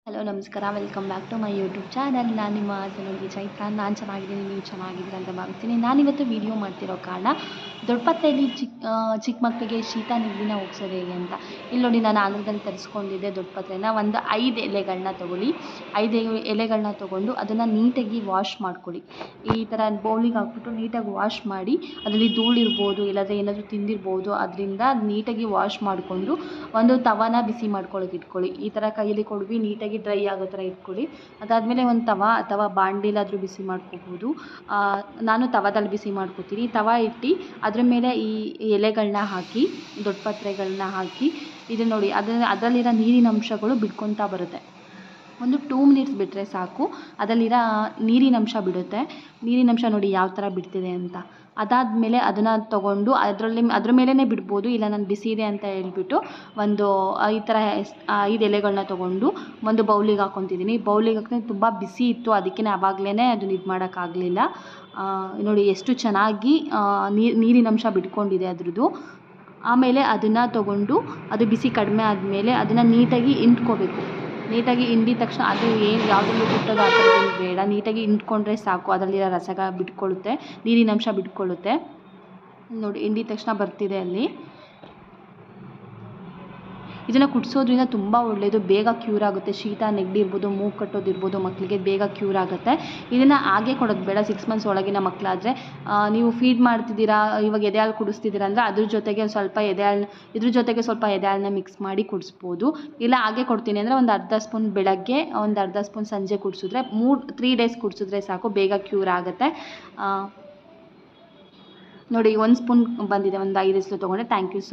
Hello ನಮಸ್ಕಾರ, welcome back to my YouTube channel. ನಾನು ನಿಮ್ಮ ಸಲುವಾಗಿ ಚೈತ್ರ. ನಾನು ಚೆನ್ನಾಗಿದ್ದೀನಿ, ನೀವು ಚೆನ್ನಾಗಿದ್ದೀರ ಅಂತ ಭಾವಿಸ್ತೀನಿ. ನಾನಿವತ್ತು ವೀಡಿಯೋ ಮಾಡ್ತಿರೋ ಕಾರಣ ದೊಡ್ಡಪತ್ರೆಯಲ್ಲಿ ಚಿಕ್ಕ ಮಕ್ಕಳಿಗೆ ಶೀತ ನೆಗಡಿನ ಹೋಗ್ಸೋದು ಹೇಗೆ ಅಂತ. ಇಲ್ಲಿ ನೋಡಿ, ನಾನು ಆಂಧ್ರದಲ್ಲಿ ತರಿಸ್ಕೊಂಡಿದ್ದೆ ದೊಡ್ಡಪತ್ರೆನ. ಒಂದು 5 ಎಲೆಗಳನ್ನ ತೊಗೊಳ್ಳಿ. 5 ಎಲೆಗಳನ್ನ ತೊಗೊಂಡು ಅದನ್ನು ನೀಟಾಗಿ ವಾಶ್ ಮಾಡ್ಕೊಳ್ಳಿ. ಈ ಥರ ಬೌಲಿಗೆ ಹಾಕ್ಬಿಟ್ಟು ನೀಟಾಗಿ ವಾಶ್ ಮಾಡಿ, ಅದರಲ್ಲಿ ಧೂಳಿರ್ಬೋದು, ಇಲ್ಲಾಂದರೆ ಏನಾದರೂ ತಿಂದಿರ್ಬೋದು, ಅದರಿಂದ ನೀಟಾಗಿ ವಾಶ್ ಮಾಡಿಕೊಂಡು ಒಂದು ತವಾನ ಬಿಸಿ ಮಾಡ್ಕೊಳ್ಳೋಕೆ ಇಟ್ಕೊಳ್ಳಿ. ಈ ಥರ ಕೈಯಲ್ಲಿ ಕೊಡ್ವಿ ನೀಟಾಗಿ ಡ್ರೈ ಆಗೋ ಥರ ಇಟ್ಕೊಳ್ಳಿ. ಅದಾದಮೇಲೆ ಒಂದು ತವ ಅಥವಾ ಬಾಣಲಿಲಾದರೂ ಬಿಸಿ ಮಾಡ್ಕೋಬೋದು. ನಾನು ತವಾದಲ್ಲಿ ಬಿಸಿ ಮಾಡ್ಕೋತೀನಿ. ತವ ಇಟ್ಟು ಅದ್ರ ಮೇಲೆ ಈ ಎಲೆಗಳನ್ನ ಹಾಕಿ, ದೊಡ್ಡಪತ್ರೆಗಳನ್ನ ಹಾಕಿ, ಇದು ನೋಡಿ ಅದರಲ್ಲಿರೋ ನೀರಿನ ಅಂಶಗಳು ಬಿಟ್ಕೊತಾ ಬರುತ್ತೆ. ಒಂದು 2 ಮಿನಿಟ್ಸ್ ಬಿಟ್ಟರೆ ಸಾಕು, ಅದರಲ್ಲಿರೋ ನೀರಿನಂಶ ಬಿಡುತ್ತೆ. ನೀರಿನಂಶ ನೋಡಿ ಯಾವ ಥರ ಬಿಡ್ತಿದೆ ಅಂತ. ಅದಾದಮೇಲೆ ಅದನ್ನು ತೊಗೊಂಡು ಅದ್ರ ಮೇಲೇ ಬಿಡ್ಬೋದು, ಇಲ್ಲ ನಾನು ಬಿಸಿ ಇದೆ ಅಂತ ಹೇಳ್ಬಿಟ್ಟು ಒಂದು ಈ ಥರ 5 ಎಲೆಗಳನ್ನ ತೊಗೊಂಡು ಒಂದು ಬೌಲಿಗೆ ಹಾಕ್ಕೊತಿದ್ದೀನಿ. ಬೌಲಿಗೆ ಹಾಕಿದ್ರೆ ತುಂಬ ಬಿಸಿ ಇತ್ತು, ಅದಕ್ಕೆ ಆವಾಗಲೇ ಅದನ್ನ ಇದು ಮಾಡೋಕ್ಕಾಗಲಿಲ್ಲ. ನೋಡಿ ಎಷ್ಟು ಚೆನ್ನಾಗಿ ನೀರಿನಂಶ ಬಿಟ್ಕೊಂಡಿದೆ ಅದ್ರದ್ದು. ಆಮೇಲೆ ಅದನ್ನು ತೊಗೊಂಡು ಅದು ಬಿಸಿ ಕಡಿಮೆ ಆದಮೇಲೆ ಅದನ್ನು ನೀಟಾಗಿ ಇಂಟ್ಕೋಬೇಕು. ನೀಟಾಗಿ ಹಿಂಡಿದ ತಕ್ಷಣ ಅದು ಯಾವುದರಲ್ಲೂ ಕುಟ್ಟೋದು ಆ ಥರದ್ದೇನು ಬೇಡ, ನೀಟಾಗಿ ಹಿಂಡ್ಕೊಂಡ್ರೆ ಸಾಕು. ಅದರಲ್ಲಿರೋ ರಸ ಬಿಟ್ಕೊಳ್ಳುತ್ತೆ, ನೀರಿನಂಶ ಬಿಟ್ಕೊಳ್ಳುತ್ತೆ. ನೋಡಿ, ಹಿಂಡಿದ ತಕ್ಷಣ ಬರ್ತಿದೆ ಅಲ್ಲಿ. ಇದನ್ನು ಕುಡಿಸೋದ್ರಿಂದ ತುಂಬ ಒಳ್ಳೆಯದು, ಬೇಗ ಕ್ಯೂರ್ ಆಗುತ್ತೆ. ಶೀತ ನೆಗಡಿ ಇರ್ಬೋದು, ಮೂಗು ಕಟ್ಟೋದಿರ್ಬೋದು, ಮಕ್ಕಳಿಗೆ ಬೇಗ ಕ್ಯೂರ್ ಆಗುತ್ತೆ. ಇದನ್ನು ಹಾಗೆ ಕೊಡೋದು ಬೇಡ. 6 ಮಂತ್ಸ್ ಒಳಗಿನ ಮಕ್ಕಳಾದರೆ ನೀವು ಫೀಡ್ ಮಾಡ್ತಿದ್ದೀರಾ, ಇವಾಗ ಎದೆ ಹಾಲು ಕುಡಿಸ್ತಿದ್ದೀರಾ ಅಂದರೆ ಇದ್ರ ಜೊತೆಗೆ ಸ್ವಲ್ಪ ಎದೆ ಹಾಲನ್ನ ಮಿಕ್ಸ್ ಮಾಡಿ ಕುಡಿಸ್ಬೋದು. ಇಲ್ಲ ಹಾಗೆ ಕೊಡ್ತೀನಿ ಅಂದರೆ ಒಂದು ಅರ್ಧ ಸ್ಪೂನ್ ಬೆಳಗ್ಗೆ, ಒಂದು ಅರ್ಧ ಸ್ಪೂನ್ ಸಂಜೆ ಕುಡಿಸಿದ್ರೆ 3 ಡೇಸ್ ಕುಡಿಸಿದ್ರೆ ಸಾಕು, ಬೇಗ ಕ್ಯೂರ್ ಆಗುತ್ತೆ. ನೋಡಿ, 1 ಸ್ಪೂನ್ ಬಂದಿದೆ, ಒಂದು 5 ಎಸ್ಲು ತೊಗೊಂಡೆ. Thank you.